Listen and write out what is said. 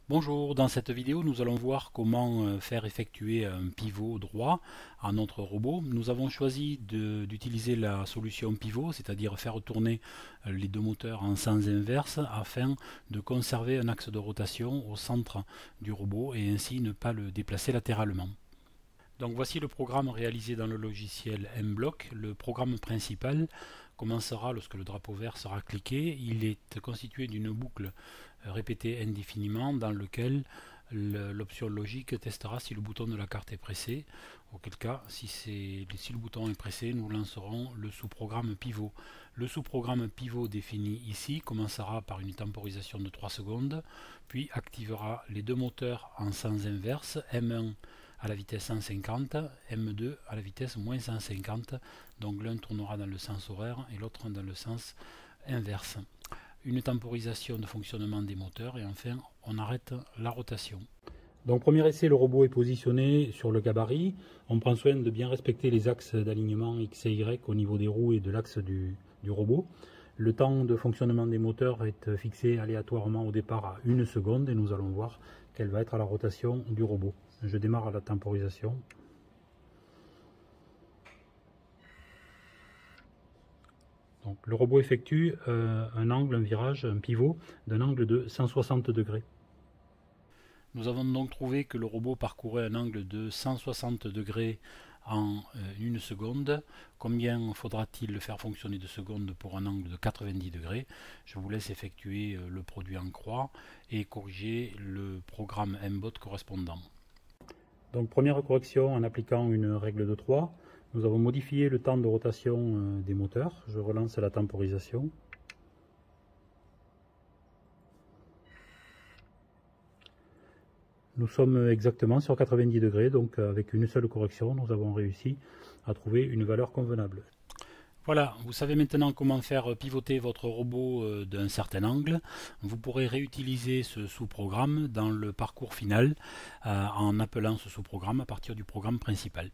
Bonjour, dans cette vidéo nous allons voir comment faire effectuer un pivot droit à notre robot. Nous avons choisi d'utiliser la solution pivot, c'est-à-dire faire tourner les deux moteurs en sens inverse afin de conserver un axe de rotation au centre du robot et ainsi ne pas le déplacer latéralement. Donc voici le programme réalisé dans le logiciel M-Block. Le programme principal commencera lorsque le drapeau vert sera cliqué. Il est constitué d'une boucle répétée indéfiniment dans lequel l'option logique testera si le bouton de la carte est pressé, auquel cas si le bouton est pressé nous lancerons le sous-programme pivot. Le sous-programme pivot défini ici commencera par une temporisation de 3 secondes, puis activera les deux moteurs en sens inverse, M1 à la vitesse 150, M2 à la vitesse moins 150, donc l'un tournera dans le sens horaire et l'autre dans le sens inverse. Une temporisation de fonctionnement des moteurs et enfin on arrête la rotation. Donc premier essai, le robot est positionné sur le gabarit. On prend soin de bien respecter les axes d'alignement X et Y au niveau des roues et de l'axe du robot. Le temps de fonctionnement des moteurs est fixé aléatoirement au départ à 1 seconde et nous allons voir quelle va être la rotation du robot. Je démarre la temporisation. Donc, le robot effectue un virage, un pivot d'un angle de 160 degrés. Nous avons donc trouvé que le robot parcourait un angle de 160 degrés en 1 seconde. Combien faudra-t-il le faire fonctionner de secondes pour un angle de 90 degrés? Je vous laisse effectuer le produit en croix et corriger le programme MBOT correspondant. Donc première correction en appliquant une règle de 3. Nous avons modifié le temps de rotation des moteurs. Je relance la temporisation. Nous sommes exactement sur 90 degrés, donc avec une seule correction, nous avons réussi à trouver une valeur convenable. Voilà, vous savez maintenant comment faire pivoter votre robot d'un certain angle. Vous pourrez réutiliser ce sous-programme dans le parcours final en appelant ce sous-programme à partir du programme principal.